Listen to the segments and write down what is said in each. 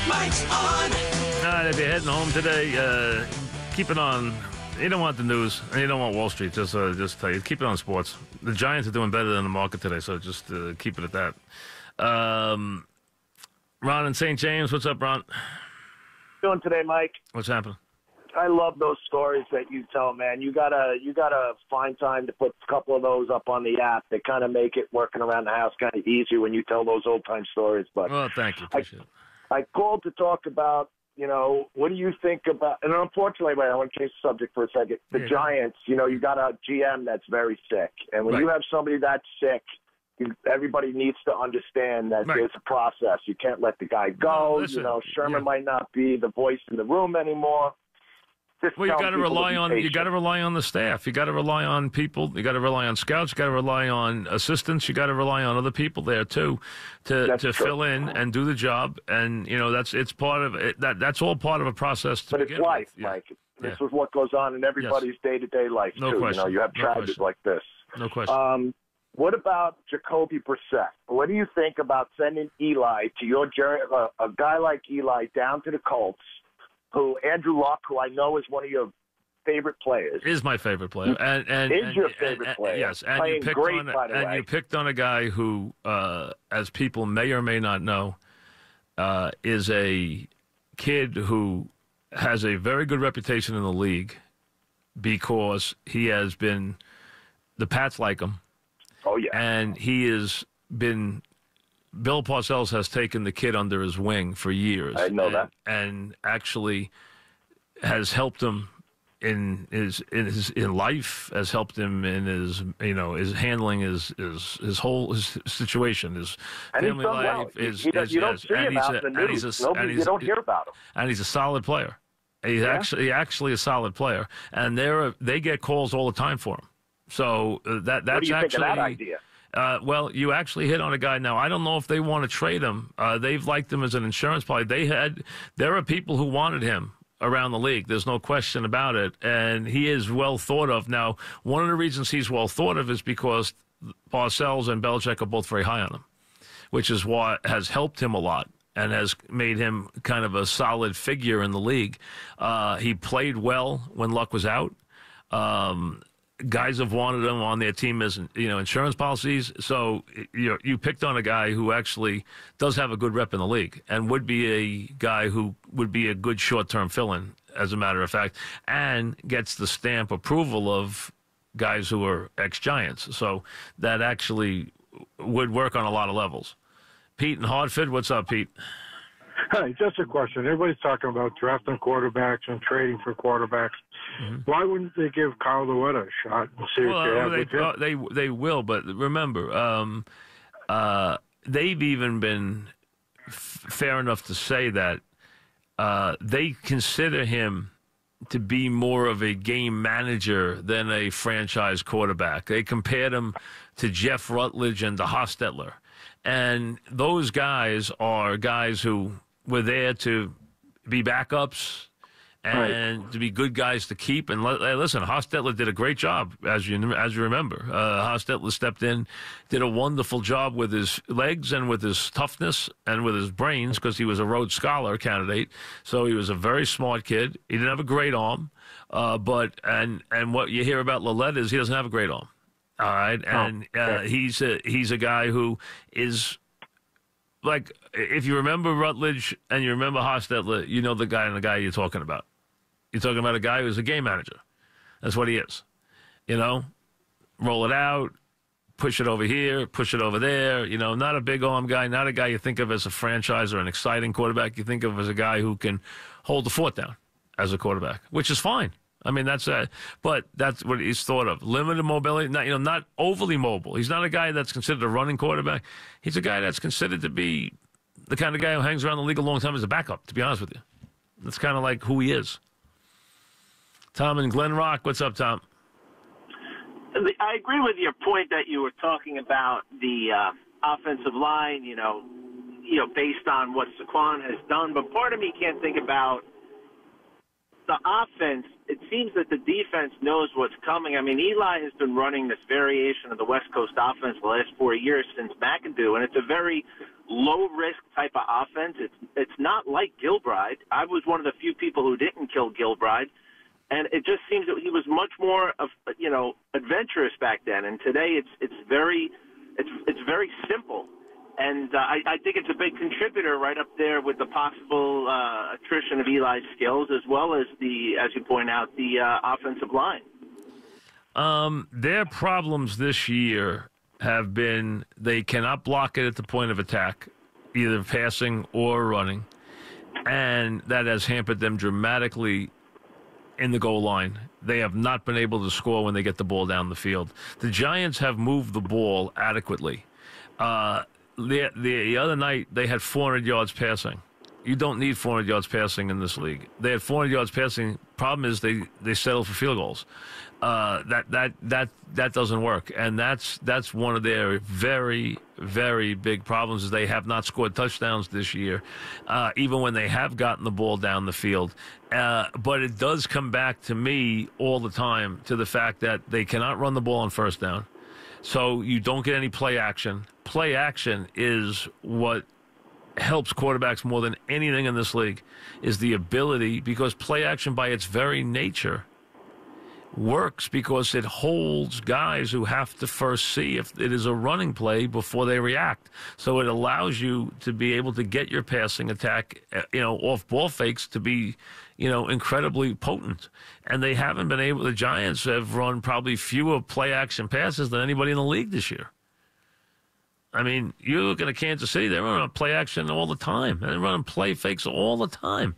Mike's on. All right, if you're heading home today, keep it on. You don't want the news, and you don't want Wall Street. Just tell you, keep it on sports. The Giants are doing better than the market today, so just keep it at that. Ron in St. James, what's up, Ron? Doing today, Mike? What's happening? I love those stories that you tell, man. You gotta find time to put a couple of those up on the app. They kind of make it working around the house kind of easier when you tell those old time stories. But well, thank you, appreciate it. I called to talk about, what do you think about? And unfortunately, wait, I want to change the subject for a second. The Giants, you got a GM that's very sick, and when you have somebody that's sick, everybody needs to understand that there's a process. You can't let the guy go. No, Sherman might not be the voice in the room anymore. Well, you got to rely on the staff. You got to rely on people. You got to rely on scouts. You got to rely on assistants. You got to rely on other people there too to fill in and do the job. And it's part of it. That's all part of a process. But it's life, Mike. This is what goes on in everybody's day-to-day life too. Question. You have tragedies like this. No question. What about Jacoby Brissett? What do you think about sending Eli to a guy like Eli down to the Colts? Who Andrew Luck, who I know is one of your favorite players, is my favorite player, and your favorite player. Yes, and playing great, by the way. You picked on a guy who, as people may or may not know, is a kid who has a very good reputation in the league because he has been. The Pats like him. Oh yeah, and he has been. Bill Parcells has taken the kid under his wing for years. I know that, and actually has helped him in life. Has helped him in his handling his whole situation, his family life. You don't see him out in the news. You don't hear about him. And he's a solid player. He's actually a solid player, and they get calls all the time for him. So that's what do you actually think of that idea? Well, you actually hit on a guy. Now, I don't know if they want to trade him. They've liked him as an insurance policy. There are people who wanted him around the league. There's no question about it. And he is well thought of. Now, one of the reasons he's well thought of is because Parcells and Belichick are both very high on him, which is what has helped him a lot and has made him kind of a solid figure in the league. He played well when Luck was out. Guys have wanted him on their team as insurance policies. So you picked on a guy who actually does have a good rep in the league and would be a guy who would be a good short-term fill-in, as a matter of fact, and gets the stamp approval of guys who are ex-Giants. So that actually would work on a lot of levels. Pete in Hartford, what's up, Pete? Hi, just a question. Everybody's talking about drafting quarterbacks and trading for quarterbacks. Mm-hmm. Why wouldn't they give Kyle Lewis a shot and see what they have with him? They will, but remember, they've even been fair enough to say that they consider him to be more of a game manager than a franchise quarterback. They compared him to Jeff Rutledge and to Hostetler. And those guys are guys who were there to be backups and to be good guys to keep. And listen, Hostetler did a great job, as you remember. Hostetler stepped in, did a wonderful job with his legs and with his toughness and with his brains because he was a Rhodes Scholar candidate. So he was a very smart kid. He didn't have a great arm, but what you hear about Lillette is he doesn't have a great arm. All right, and he's a guy who is like, if you remember Rutledge and you remember Hostetler, you know the guy you're talking about. You're talking about a guy who's a game manager. That's what he is. Roll it out, push it over here, push it over there. Not a big arm guy, not a guy you think of as a franchise or an exciting quarterback. You think of as a guy who can hold the fort down as a quarterback, which is fine. I mean, but that's what he's thought of. Limited mobility, not overly mobile. He's not a guy that's considered a running quarterback. He's a guy that's considered to be the kind of guy who hangs around the league a long time as a backup, to be honest with you. That's kind of like who he is. Tom in Glen Rock, what's up, Tom? I agree with your point that you were talking about the offensive line, based on what Saquon has done. But part of me can't think about the offense, it seems that the defense knows what's coming. I mean, Eli has been running this variation of the West Coast offense the last 4 years since McAdoo, and it's a very low-risk type of offense. It's not like Gilbride. I was one of the few people who didn't kill Gilbride, and it just seems that he was much more of, adventurous back then. And today it's very simple. And I think it's a big contributor right up there with the possible attrition of Eli's skills, as well as as you point out, the offensive line. Their problems this year have been they cannot block it at the point of attack, either passing or running, and that has hampered them dramatically in the goal line. They have not been able to score when they get the ball down the field. The Giants have moved the ball adequately. The other night, they had 400 yards passing. You don't need 400 yards passing in this league. They had 400 yards passing. Problem is they settle for field goals. That doesn't work, and that's one of their very, very big problems. Is they have not scored touchdowns this year, even when they have gotten the ball down the field. But it does come back to me all the time to the fact that they cannot run the ball on first down, so you don't get any play action. Play action is what helps quarterbacks more than anything in this league, is the ability, because play action by its very nature works because it holds guys who have to first see if it is a running play before they react. So it allows you to be able to get your passing attack, off ball fakes to be, incredibly potent. And they haven't been able, the Giants have run probably fewer play action passes than anybody in the league this year. I mean, you're looking at Kansas City, they're running play action all the time. They're running play fakes all the time.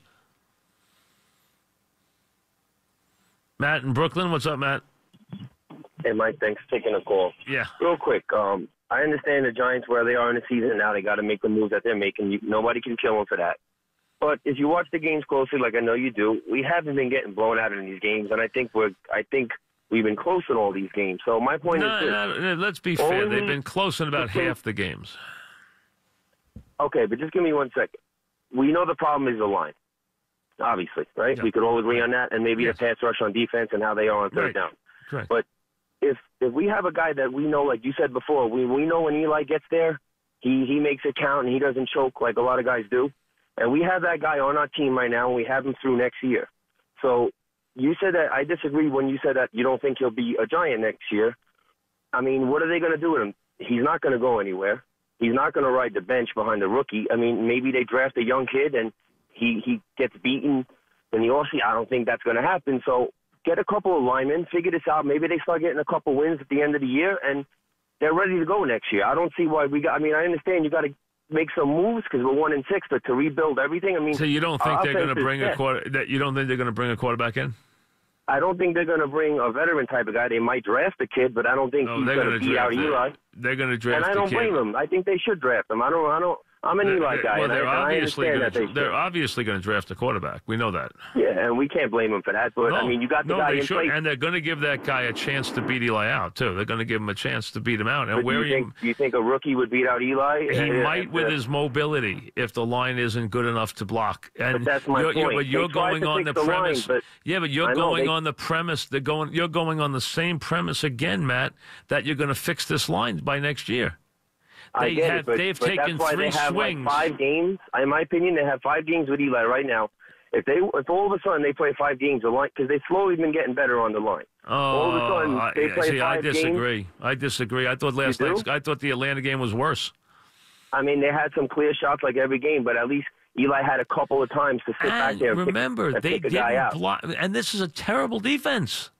Matt in Brooklyn, what's up, Matt? Hey, Mike, thanks for taking a call. Yeah. Real quick, I understand the Giants, where they are in the season now, they got to make the moves that they're making. Nobody can kill them for that. But if you watch the games closely, like I know you do, we haven't been getting blown out in these games, and I think we've been close in all these games. So my point is this. No, let's be fair. They've been close in about half the games. Okay, but just give me 1 second. We know the problem is the line, obviously, right? Yeah. We could all agree on that, and maybe the pass rush on defense and how they are on third down. Correct. But if we have a guy that we know, like you said before, we know when Eli gets there, he makes it count and he doesn't choke like a lot of guys do. And we have that guy on our team right now, and we have him through next year. So you said that, I disagree when you said that you don't think he'll be a Giant next year. I mean, what are they going to do with him? He's not going to go anywhere. He's not going to ride the bench behind the rookie. I mean, maybe they draft a young kid and he gets beaten in the offseason. I don't think that's going to happen. So get a couple of linemen, figure this out. Maybe they start getting a couple wins at the end of the year, and they're ready to go next year. I don't see why I understand you got to make some moves because we're 1-6, but to rebuild everything, I mean. So you don't think they're going to bring you don't think they're going to bring a quarterback in? I don't think they're going to bring a veteran type of guy. They might draft a kid, but I don't think he's going to beat out Eli. They're going to draft. And I don't blame them. I think they should draft him. I'm an Eli guy, well, I understand that they're obviously going to draft a quarterback. We know that. Yeah, and we can't blame them for that. But, you got the guy in place. And they're going to give that guy a chance to beat Eli out, too. They're going to give him a chance to beat him out. And do you think a rookie would beat out Eli? He might with his mobility if the line isn't good enough to block. And but that's my point. But you're going on the premise. But you're going on the premise. You're going on the same premise again, Matt, that you're going to fix this line by next year. They've taken 3 swings. Like 5 games. In my opinion, they have 5 games with Eli right now. If all of a sudden they play 5 games, the line, because they've slowly been getting better on the line. All of a sudden they play 5 games. I disagree. I thought the Atlanta game was worse. I mean, they had some clear shots like every game, but at least Eli had a couple of times to sit back there and pick a guy out. And this is a terrible defense.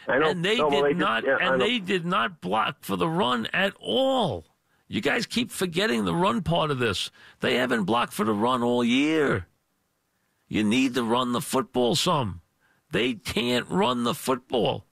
I know. And they did not block for the run at all. You guys keep forgetting the run part of this. They haven't blocked for the run all year. You need to run the football some. They can't run the football.